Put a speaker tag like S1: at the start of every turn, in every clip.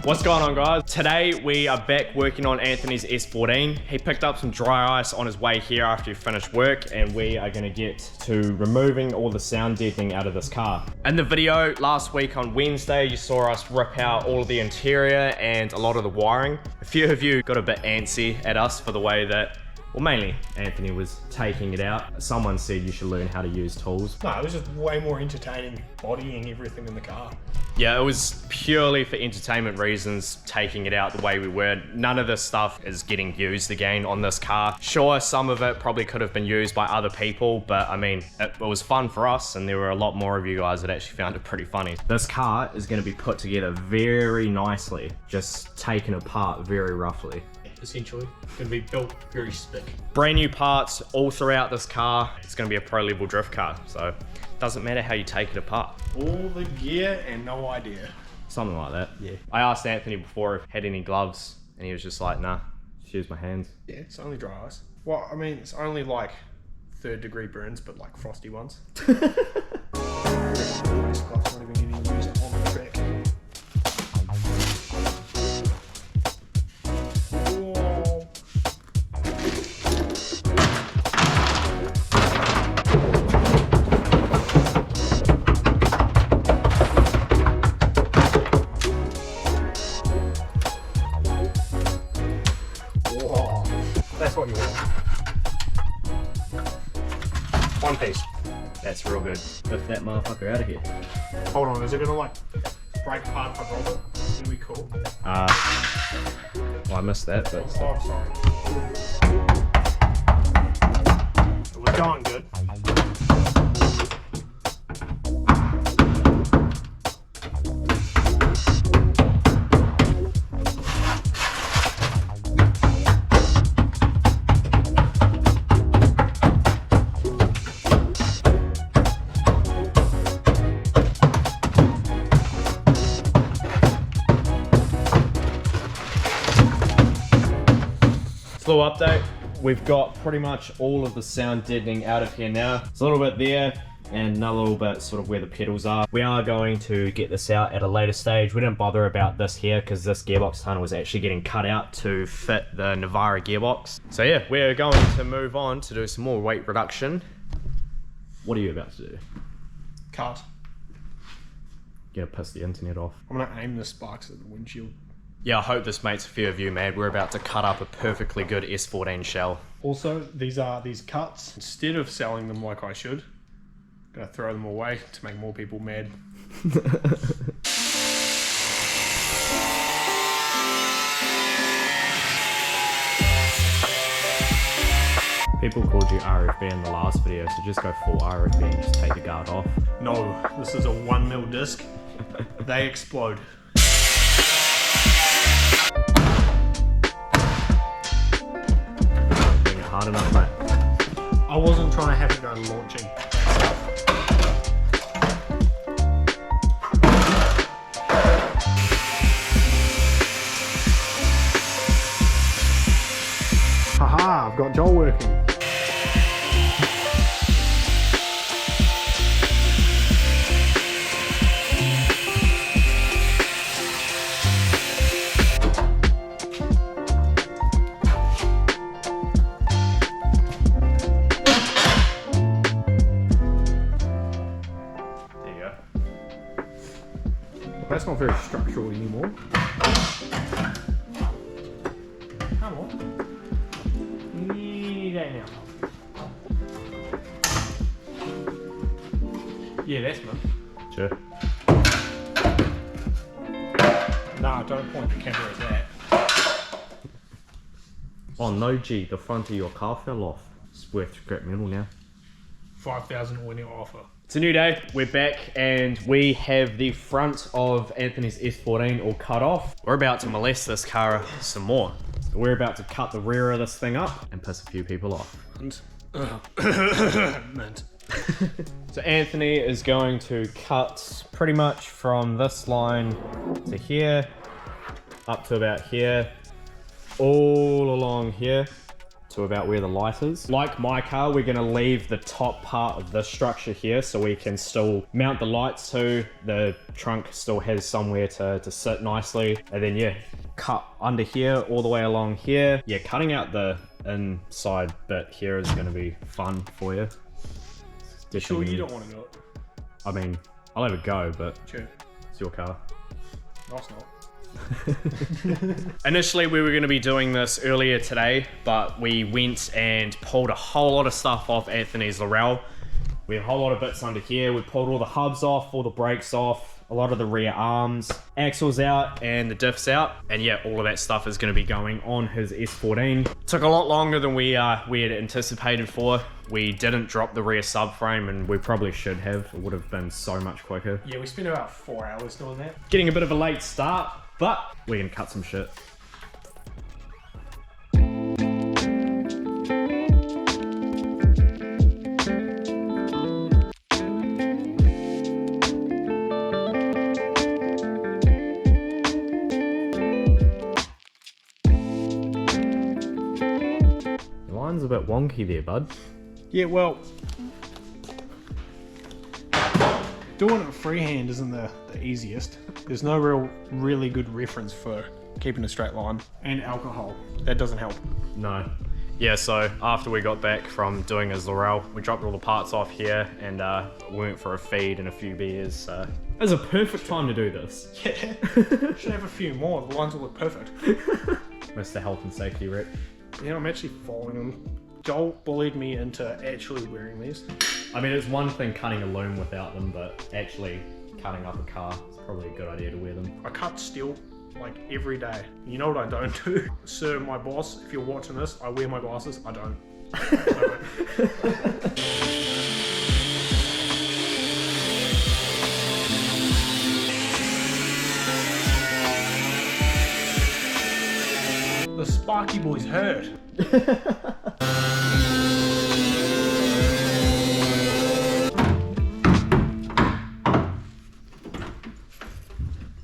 S1: What's going on, guys? Today we are back working on Anthony's S14. He picked up some dry ice on his way here after he finished work, and we are going to get to removing all the sound deadening out of this car. In the video last week on Wednesday, you saw us rip out all of the interior and a lot of the wiring. A few of you got a bit antsy at us for the way that, well, mainly Anthony was taking it out. Someone said you should learn how to use tools.
S2: No, it was just way more entertaining bodying everything in the car.
S1: Yeah, it was purely for entertainment reasons, taking it out the way we were. None of this stuff is getting used again on this car. Sure, some of it probably could have been used by other people, but I mean, it was fun for us, and there were a lot more of you guys that actually found it pretty funny. This car is going to be put together very nicely, just taken apart very roughly.
S2: Essentially, going to be built very spick.
S1: Brand new parts all throughout this car. It's going to be a pro level drift car, so it doesn't matter how you take it apart.
S2: All the gear and no idea.
S1: Something like that, yeah. I asked Anthony before if he had any gloves, and he was just like, nah, just use my hands.
S2: Yeah, it's only dry ice. Well, I mean, it's only like 3rd degree burns, but like frosty ones. This stuff's not even getting used on the track. That's what you want. One piece.
S1: That's real good. Lift that motherfucker out of here.
S2: Hold on, is it gonna like break apart if I roll it? It's gonna be cool.
S1: Well, I missed that, but...
S2: Oh, I'm sorry. It was going good.
S1: Little update, we've got pretty much all of the sound deadening out of here now. It's a little bit there and another little bit sort of where the pedals are. We are going to get this out at a later stage. We didn't bother about this here because this gearbox tunnel was actually getting cut out to fit the Navara gearbox. So yeah, we're going to move on to do some more weight reduction. What are you about to do?
S2: Cut.
S1: Gonna piss the internet off.
S2: I'm gonna aim the sparks at the windshield.
S1: Yeah, I hope this mates a few of you mad. We're about to cut up a perfectly good S14 shell.
S2: Also, these are these cuts. Instead of selling them like I should, I'm gonna throw them away to make more people mad.
S1: People called you RFB in the last video, so just go full RFB and just take the guard off.
S2: No, this is a 1mm disc. They explode.
S1: Hard enough, mate.
S2: I wasn't trying to have it go launching. Haha, I've got Joel working. That's not very structural anymore. Come on. Now. Yeah, that's me.
S1: Sure.
S2: Nah, don't point the camera at that.
S1: Oh no, G, the front of your car fell off. It's worth scrap metal now.
S2: 5,000 all in your offer.
S1: It's a new day, we're back, and we have the front of Anthony's S14 all cut off. We're about to molest this car some more. We're about to cut the rear of this thing up and piss a few people off.
S2: Mint.
S1: So Anthony is going to cut pretty much from this line to here, up to about here, all along here, to about where the light is. Like my car, we're gonna leave the top part of this structure here so we can still mount the lights to. The trunk still has somewhere to sit nicely. And then yeah, cut under here all the way along here. Yeah, cutting out the inside bit here is gonna be fun for you.
S2: Sure you don't want to do it?
S1: I mean, I'll have a go, but
S2: sure.
S1: It's your car.
S2: No, it's not.
S1: Initially we were going to be doing this earlier today, but we went and pulled a whole lot of stuff off Anthony's Laurel. We had a whole lot of bits under here. We pulled all the hubs off, all the brakes off, a lot of the rear arms, axles out and the diffs out. And yeah, all of that stuff is going to be going on his S14. Took a lot longer than we had anticipated for. We didn't drop the rear subframe and we probably should have. It would have been so much quicker.
S2: Yeah, we spent about 4 hours doing that.
S1: Getting a bit of a late start, but we're going to cut some shit. A bit wonky there, bud.
S2: Yeah, well, doing it freehand isn't the easiest. There's no really good reference for keeping a straight line. And alcohol, that doesn't help.
S1: No. Yeah, so after we got back from doing his Laurel, we dropped all the parts off here and we went for a feed and a few beers. So it was a perfect time to do this.
S2: Yeah, should have a few more. The lines will look perfect.
S1: Mr. Health and Safety Rep.
S2: Yeah, I'm actually following him. Joel bullied me into actually wearing these.
S1: I mean, it's one thing cutting a loom without them, but actually cutting up a car is probably a good idea to wear them.
S2: I cut steel like every day. You know what I don't do? Sir, my boss, if you're watching this, I wear my glasses. I don't. The Sparky boy's hurt.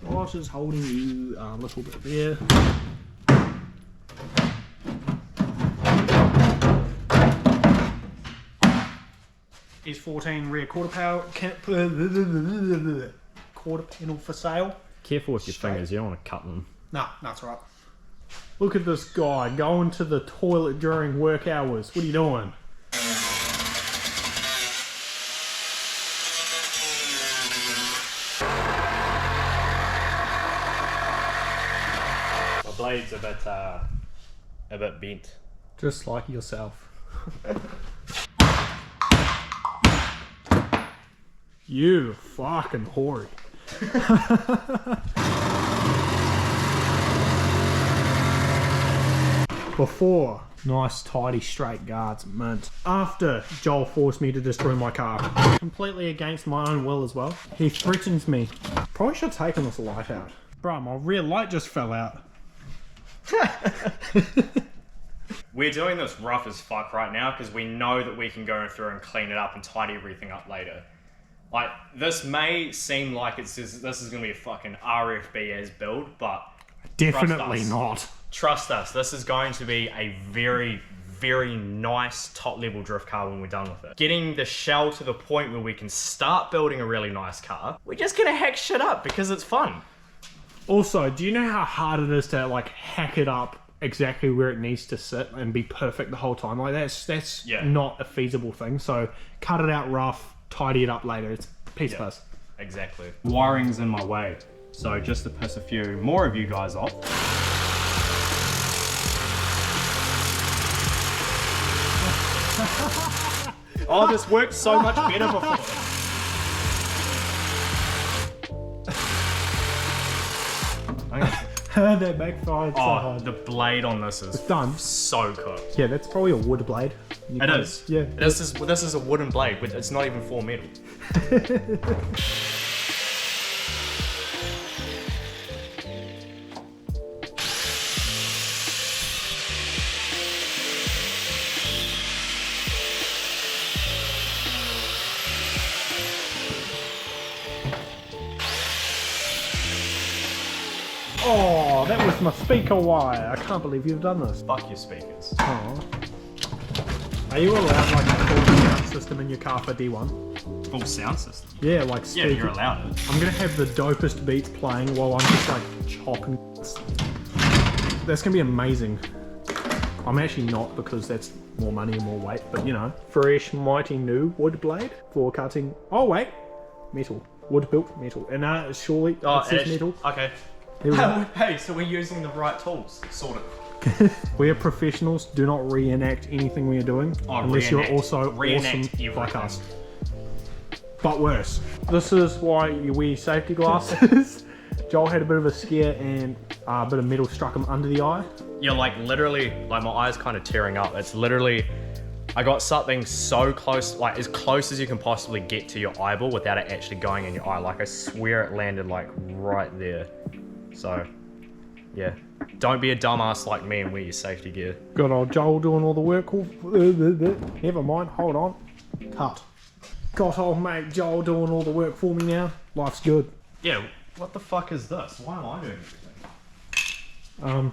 S2: Ross is holding you a little bit there. S14 rear quarter panel for sale.
S1: Careful with your fingers, you don't want to cut them.
S2: Nah, that's right. Look at this guy going to the toilet during work hours. What are you doing?
S1: My blade's a bit bent.
S2: Just like yourself. You fucking whore. Before, nice tidy straight guards, mint. After, Joel forced me to destroy my car. Completely against my own will as well. He threatens me. Probably should have taken this light out. Bro, my rear light just fell out.
S1: We're doing this rough as fuck right now because we know that we can go through and clean it up and tidy everything up later. Like, this may seem like this is going to be a fucking RFB as build, but
S2: definitely not.
S1: Trust us, this is going to be a very, very nice top level drift car when we're done with it. Getting the shell to the point where we can start building a really nice car, we're just gonna hack shit up because it's fun.
S2: Also, do you know how hard it is to like hack it up exactly where it needs to sit and be perfect the whole time? Like that's not a feasible thing. So cut it out rough, tidy it up later. It's piece plus.
S1: Exactly. Wiring's in my way. So just to piss a few more of you guys off. Oh, this worked so much better before.
S2: That backfired so hard.
S1: The blade on this is
S2: done.
S1: So cooked.
S2: Yeah, that's probably a wood blade.
S1: It is.
S2: Yeah.
S1: This is a wooden blade. It's not even full metal.
S2: Oh, that was my speaker wire. I can't believe you've done this.
S1: Fuck your speakers.
S2: Oh. Are you allowed like a full sound system in your car for D1?
S1: Full sound system?
S2: Yeah, like
S1: Yeah, you're allowed it.
S2: I'm gonna have the dopest beats playing while I'm just like chopping. That's gonna be amazing. I'm actually not, because that's more money and more weight, but you know. Fresh, mighty new wood blade for cutting. Oh wait, metal. Wood built metal. And surely it says metal.
S1: Okay.
S2: Here we go.
S1: Hey, so we're using the right tools, sort of.
S2: We are professionals. Do not reenact anything we are doing, unless you're also awesome like us. But worse. This is why you wear safety glasses. Joel had a bit of a scare and a bit of metal struck him under the eye.
S1: Yeah, like literally, like my eye's kind of tearing up. It's literally, I got something so close, like as close as you can possibly get to your eyeball without it actually going in your eye. Like I swear it landed like right there. So, yeah. Don't be a dumbass like me and wear your safety gear.
S2: Good old Joel doing all the work. Never mind, hold on. Cut. Got old mate Joel doing all the work for me now. Life's good.
S1: Yeah, what the fuck is this? Why am I doing everything?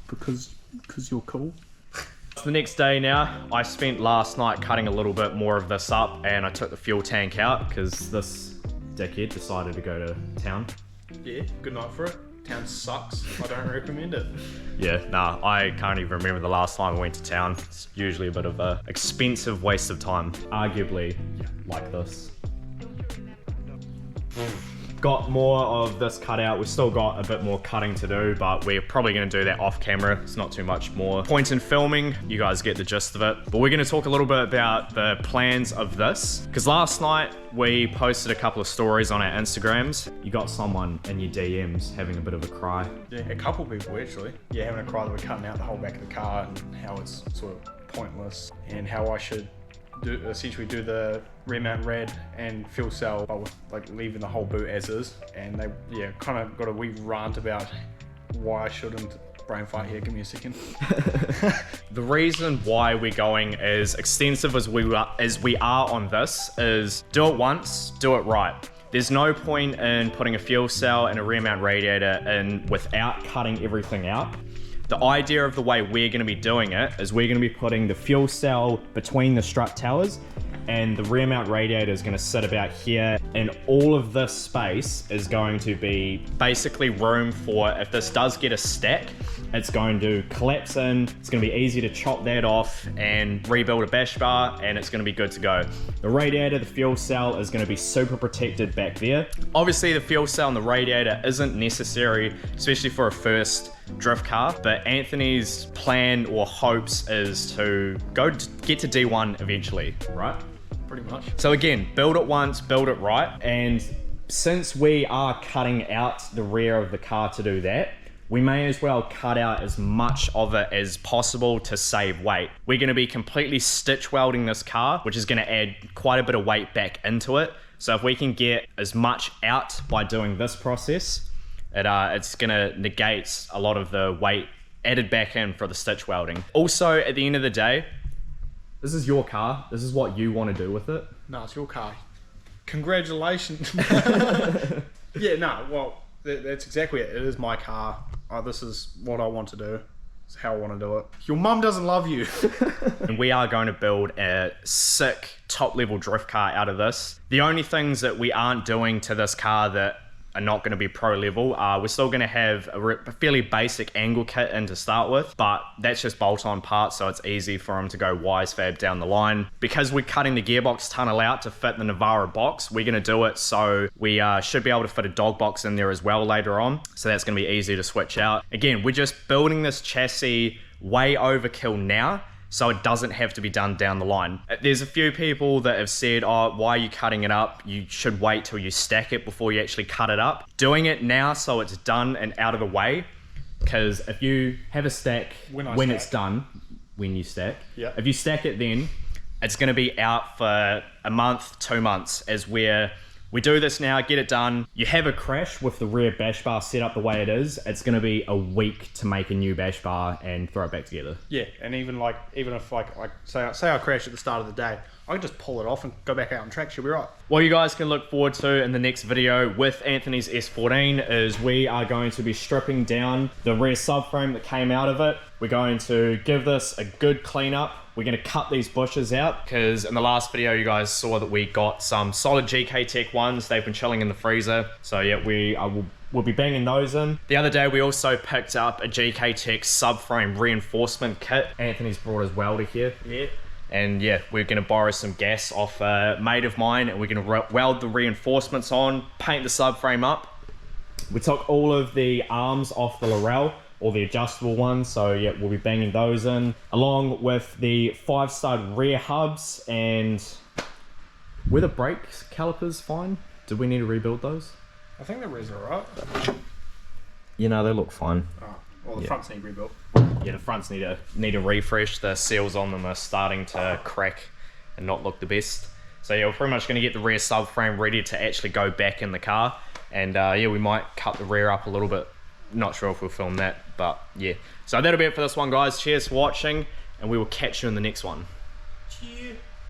S2: Because you're cool.
S1: It's the next day now. I spent last night cutting a little bit more of this up, and I took the fuel tank out because this dickhead decided to go to town.
S2: Yeah, good night for it. Town sucks. I don't recommend it.
S1: Yeah, nah, I can't even remember the last time I went to town. It's usually a bit of a expensive waste of time. Arguably, like this. Got more of this cut out. We've still got a bit more cutting to do, but we're probably gonna do that off camera. It's not too much more point in filming. You guys get the gist of it. But we're gonna talk a little bit about the plans of this. Because last night we posted a couple of stories on our Instagrams. You got someone in your DMs having a bit of a cry.
S3: Yeah, a couple people actually. Yeah, having a cry that we're cutting out the whole back of the car and how it's sort of pointless, and how I should essentially do the rear mount rad and fuel cell, but with like leaving the whole boot as is. And they kind of got a wee rant about why I shouldn't. Brain fight here, give me a second.
S1: The reason why we're going as extensive as we are on this is do it once, do it right. There's no point in putting a fuel cell and a rear mount radiator in without cutting everything out. The idea of the way we're going to be doing it is we're going to be putting the fuel cell between the strut towers, and the rear mount radiator is going to sit about here, and all of this space is going to be basically room for, if this does get a stack, it's going to collapse in, it's going to be easy to chop that off and rebuild a bash bar, and it's going to be good to go. The radiator, the fuel cell is going to be super protected back there. Obviously the fuel cell and the radiator isn't necessary, especially for a first drift car, but Anthony's plan or hopes is to get to D1 eventually, right?
S3: Pretty much.
S1: So again, build it once, build it right. And since we are cutting out the rear of the car to do that, we may as well cut out as much of it as possible to save weight. We're going to be completely stitch welding this car, which is going to add quite a bit of weight back into it. So if we can get as much out by doing this process, it's going to negate a lot of the weight added back in for the stitch welding. Also, at the end of the day, this is your car. This is what you want to do with it.
S3: No, it's your car. Congratulations. Yeah, no, well, that's exactly it. It is my car. This is what I want to do. It's how I want to do it. Your mum doesn't love you.
S1: And we are going to build a sick top level drift car out of this. The only things that we aren't doing to this car that are not going to be pro level, we're still going to have a fairly basic angle kit in to start with, but that's just bolt on parts, so it's easy for them to go wise fab down the line. Because we're cutting the gearbox tunnel out to fit the Navara box, we're going to do it so we should be able to fit a dog box in there as well later on, so that's going to be easy to switch out. Again, we're just building this chassis way overkill now, so it doesn't have to be done down the line. There's a few people that have said, oh, why are you cutting it up? You should wait till you stack it before you actually cut it up. Doing it now so it's done and out of the way, because if you have a stack when it's done, when you stack, if you stack it then, it's going to be out for a month, 2 months, as we do this now, get it done. You have a crash with the rear bash bar set up the way it is, it's going to be a week to make a new bash bar and throw it back together.
S3: Yeah, and even if say I crash at the start of the day, I can just pull it off and go back out on track. She'll be right.
S1: What you guys can look forward to in the next video with Anthony's S14 is we are going to be stripping down the rear subframe that came out of it. We're going to give this a good clean up. We're going to cut these bushes out because in the last video you guys saw that we got some solid GK Tech ones. They've been chilling in the freezer. So yeah, we'll be banging those in. The other day we also picked up a GK Tech subframe reinforcement kit. Anthony's brought his welder here.
S3: Yeah.
S1: And yeah, we're going to borrow some gas off a mate of mine and we're going to weld the reinforcements on, paint the subframe up. We took all of the arms off the Laurel, or the adjustable ones, so yeah, we'll be banging those in, along with the 5-stud rear hubs. And were the brake calipers fine? Did we need to rebuild those?
S3: I think the rears are alright.
S1: You know, they look fine.
S3: Oh, well, the fronts need rebuilt.
S1: Yeah, the fronts need a refresh. The seals on them are starting to crack and not look the best. So yeah, we're pretty much going to get the rear subframe ready to actually go back in the car. And yeah, we might cut the rear up a little bit. Not sure if we'll film that, but yeah. So that'll be it for this one, guys. Cheers for watching, and we will catch you in the next one.